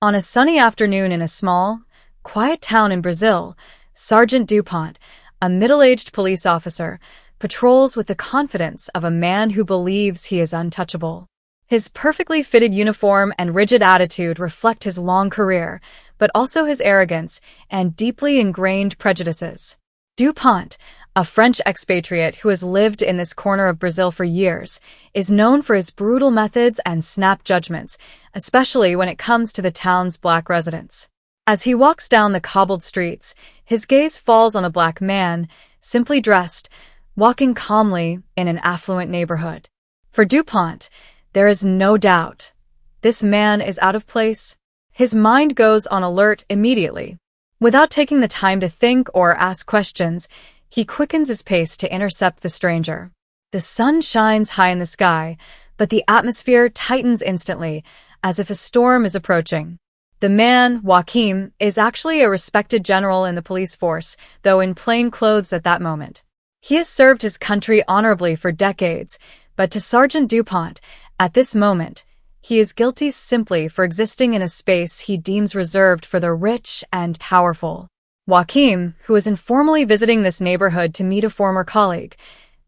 On a sunny afternoon in a small, quiet town in Brazil, Sergeant Dupont, a middle-aged police officer, patrols with the confidence of a man who believes he is untouchable. His perfectly fitted uniform and rigid attitude reflect his long career, but also his arrogance and deeply ingrained prejudices. Dupont, a French expatriate who has lived in this corner of Brazil for years, is known for his brutal methods and snap judgments, especially when it comes to the town's black residents. As he walks down the cobbled streets, his gaze falls on a black man, simply dressed, walking calmly in an affluent neighborhood. For Dupont, there is no doubt. This man is out of place. His mind goes on alert immediately. Without taking the time to think or ask questions, he quickens his pace to intercept the stranger. The sun shines high in the sky, but the atmosphere tightens instantly, as if a storm is approaching. The man, Joaquim, is actually a respected general in the police force, though in plain clothes at that moment. He has served his country honorably for decades, but to Sergeant Dupont, at this moment, he is guilty simply for existing in a space he deems reserved for the rich and powerful. Joaquim, who was informally visiting this neighborhood to meet a former colleague,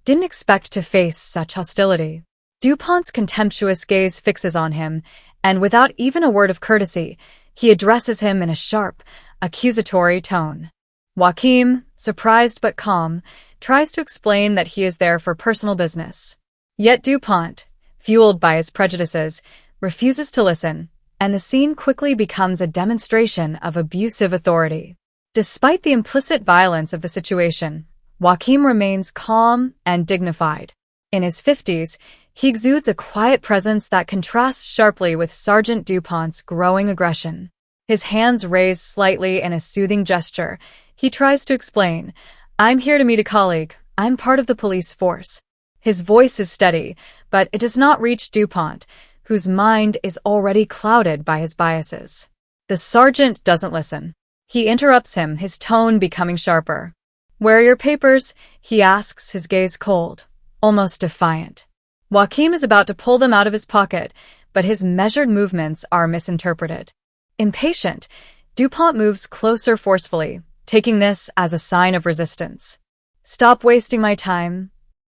didn't expect to face such hostility. Dupont's contemptuous gaze fixes on him, and without even a word of courtesy, he addresses him in a sharp, accusatory tone. Joaquim, surprised but calm, tries to explain that he is there for personal business. Yet Dupont, fueled by his prejudices, refuses to listen, and the scene quickly becomes a demonstration of abusive authority. Despite the implicit violence of the situation, Joaquim remains calm and dignified. In his 50s, he exudes a quiet presence that contrasts sharply with Sergeant Dupont's growing aggression. His hands raised slightly in a soothing gesture, he tries to explain, "I'm here to meet a colleague. I'm part of the police force." His voice is steady, but it does not reach Dupont, whose mind is already clouded by his biases. The sergeant doesn't listen. He interrupts him, his tone becoming sharper. "Where are your papers?" he asks, his gaze cold, almost defiant. Joaquim is about to pull them out of his pocket, but his measured movements are misinterpreted. Impatient, Dupont moves closer forcefully, taking this as a sign of resistance. "Stop wasting my time,"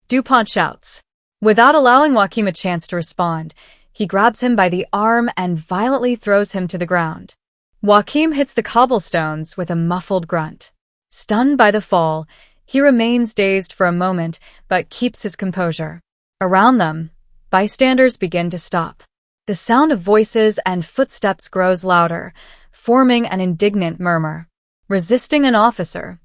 Dupont shouts. Without allowing Joaquim a chance to respond, he grabs him by the arm and violently throws him to the ground. Joaquim hits the cobblestones with a muffled grunt. Stunned by the fall, he remains dazed for a moment but keeps his composure. Around them, bystanders begin to stop. The sound of voices and footsteps grows louder, forming an indignant murmur. Resisting an officer,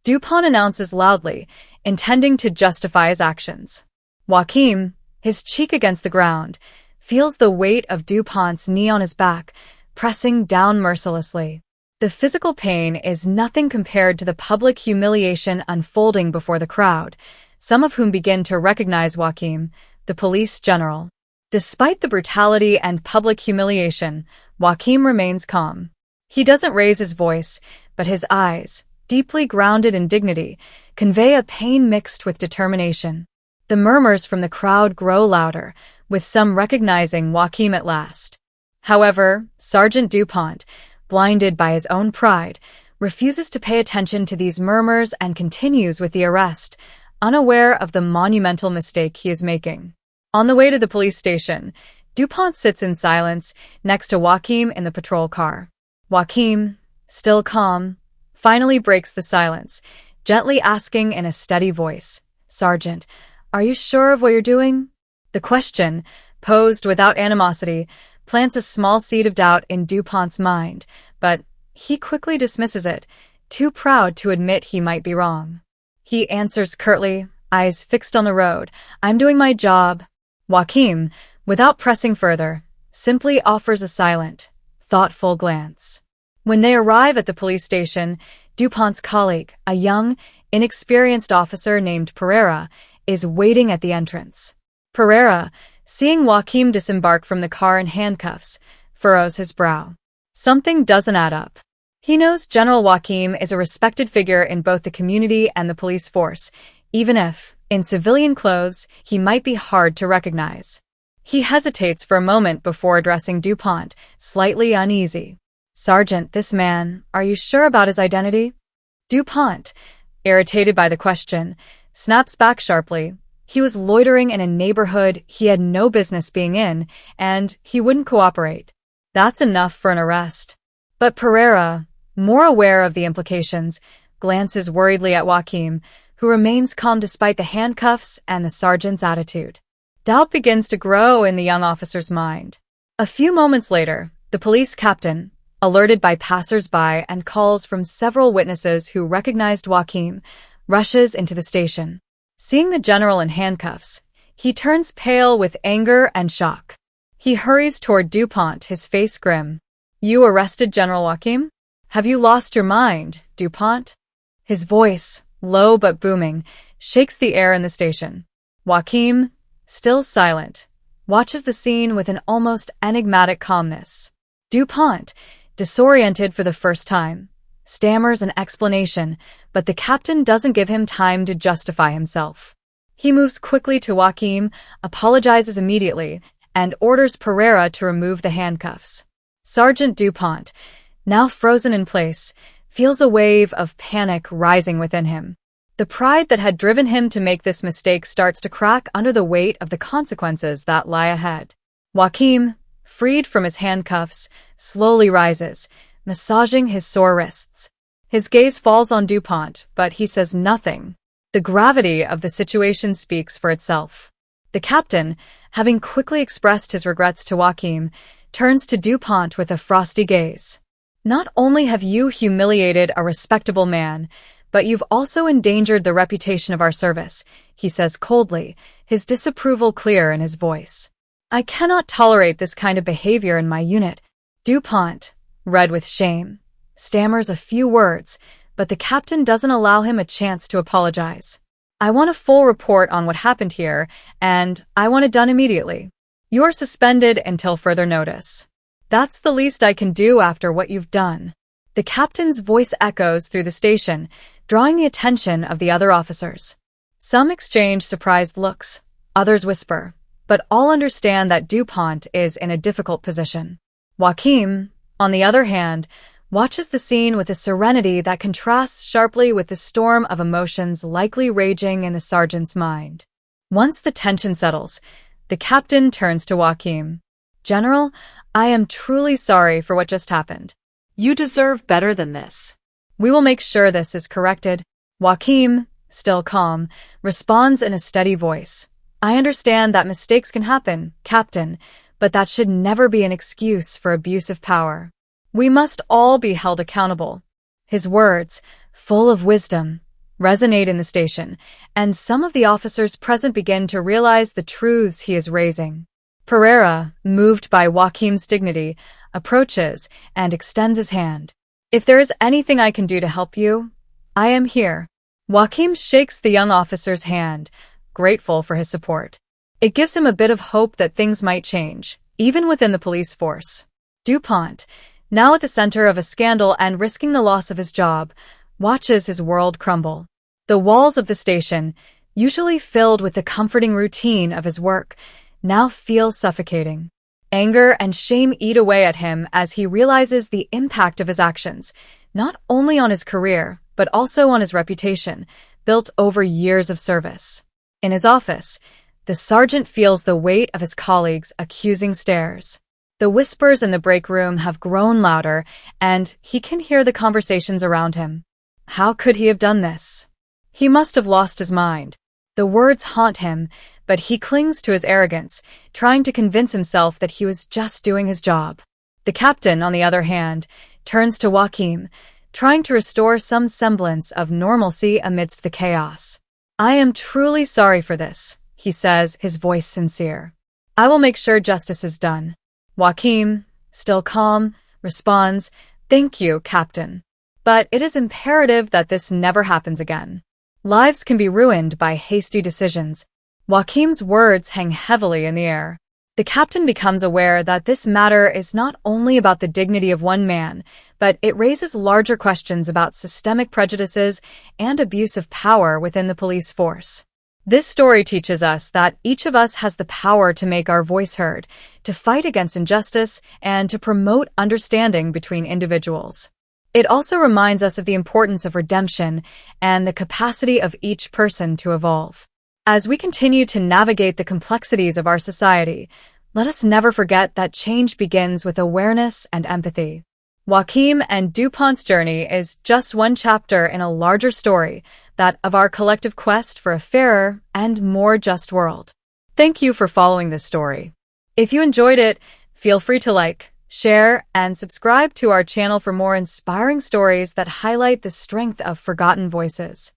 Dupont announces loudly, intending to justify his actions. Joaquim, his cheek against the ground, feels the weight of Dupont's knee on his back, pressing down mercilessly. The physical pain is nothing compared to the public humiliation unfolding before the crowd, some of whom begin to recognize Joaquim, the police general. Despite the brutality and public humiliation, Joaquim remains calm. He doesn't raise his voice, but his eyes, deeply grounded in dignity, convey a pain mixed with determination. The murmurs from the crowd grow louder, with some recognizing Joaquim at last. However, Sergeant Dupont, blinded by his own pride, refuses to pay attention to these murmurs and continues with the arrest, unaware of the monumental mistake he is making. On the way to the police station, Dupont sits in silence next to Joaquim in the patrol car. Joaquim, still calm, finally breaks the silence, gently asking in a steady voice, "Sergeant, are you sure of what you're doing?" The question, posed without animosity, plants a small seed of doubt in Dupont's mind, but he quickly dismisses it, too proud to admit he might be wrong. He answers curtly, eyes fixed on the road, "I'm doing my job." Joaquim, without pressing further, simply offers a silent, thoughtful glance. When they arrive at the police station, Dupont's colleague, a young, inexperienced officer named Pereira, is waiting at the entrance. Pereira, seeing Joaquim disembark from the car in handcuffs, furrows his brow. Something doesn't add up. He knows General Joaquim is a respected figure in both the community and the police force, even if, in civilian clothes, he might be hard to recognize. He hesitates for a moment before addressing DuPont, slightly uneasy. "Sergeant, this man, are you sure about his identity?" DuPont, irritated by the question, snaps back sharply. He was loitering in a neighborhood he had no business being in, and he wouldn't cooperate. That's enough for an arrest. But Pereira, more aware of the implications, glances worriedly at Joaquim, who remains calm despite the handcuffs and the sergeant's attitude. Doubt begins to grow in the young officer's mind. A few moments later, the police captain, alerted by passers-by and calls from several witnesses who recognized Joaquim, rushes into the station. Seeing the general in handcuffs, he turns pale with anger and shock. He hurries toward DuPont, his face grim. "You arrested General Joaquim? Have you lost your mind, DuPont?" His voice, low but booming, shakes the air in the station. Joaquim, still silent, watches the scene with an almost enigmatic calmness. DuPont, disoriented for the first time, stammers an explanation, but the captain doesn't give him time to justify himself. He moves quickly to Joaquim, apologizes immediately, and orders Pereira to remove the handcuffs. Sergeant DuPont, now frozen in place, feels a wave of panic rising within him. The pride that had driven him to make this mistake starts to crack under the weight of the consequences that lie ahead. Joaquim, freed from his handcuffs, slowly rises, massaging his sore wrists. His gaze falls on DuPont, but he says nothing. The gravity of the situation speaks for itself. The captain, having quickly expressed his regrets to Joaquim, turns to DuPont with a frosty gaze. "Not only have you humiliated a respectable man, but you've also endangered the reputation of our service," he says coldly, his disapproval clear in his voice. "I cannot tolerate this kind of behavior in my unit." DuPont, red with shame, stammers a few words, but the captain doesn't allow him a chance to apologize. "I want a full report on what happened here, and I want it done immediately. You're suspended until further notice. That's the least I can do after what you've done." The captain's voice echoes through the station, drawing the attention of the other officers. Some exchange surprised looks, others whisper, but all understand that DuPont is in a difficult position. Joaquim, on the other hand, watches the scene with a serenity that contrasts sharply with the storm of emotions likely raging in the sergeant's mind. Once the tension settles, the captain turns to Joaquim. "General, I am truly sorry for what just happened. You deserve better than this. We will make sure this is corrected." Joaquim, still calm, responds in a steady voice. "I understand that mistakes can happen, Captain, but that should never be an excuse for abuse of power. We must all be held accountable." His words, full of wisdom, resonate in the station, and some of the officers present begin to realize the truths he is raising. Pereira, moved by Joaquim's dignity, approaches and extends his hand. "If there is anything I can do to help you, I am here." Joaquim shakes the young officer's hand, grateful for his support. It gives him a bit of hope that things might change, even within the police force. DuPont, now at the center of a scandal and risking the loss of his job, watches his world crumble. The walls of the station, usually filled with the comforting routine of his work, now feel suffocating. Anger and shame eat away at him as he realizes the impact of his actions, not only on his career, but also on his reputation, built over years of service. In his office, the sergeant feels the weight of his colleagues' accusing stares. The whispers in the break room have grown louder, and he can hear the conversations around him. How could he have done this? He must have lost his mind. The words haunt him, but he clings to his arrogance, trying to convince himself that he was just doing his job. The captain, on the other hand, turns to Joaquim, trying to restore some semblance of normalcy amidst the chaos. "I am truly sorry for this," he says, his voice sincere. "I will make sure justice is done." Joaquim, still calm, responds, "Thank you, Captain. But it is imperative that this never happens again. Lives can be ruined by hasty decisions." Joaquim's words hang heavily in the air. The captain becomes aware that this matter is not only about the dignity of one man, but it raises larger questions about systemic prejudices and abuse of power within the police force. This story teaches us that each of us has the power to make our voice heard, to fight against injustice, and to promote understanding between individuals. It also reminds us of the importance of redemption and the capacity of each person to evolve. As we continue to navigate the complexities of our society, let us never forget that change begins with awareness and empathy. Joaquim and DuPont's journey is just one chapter in a larger story, that of our collective quest for a fairer and more just world. Thank you for following this story. If you enjoyed it, feel free to like, share, and subscribe to our channel for more inspiring stories that highlight the strength of forgotten voices.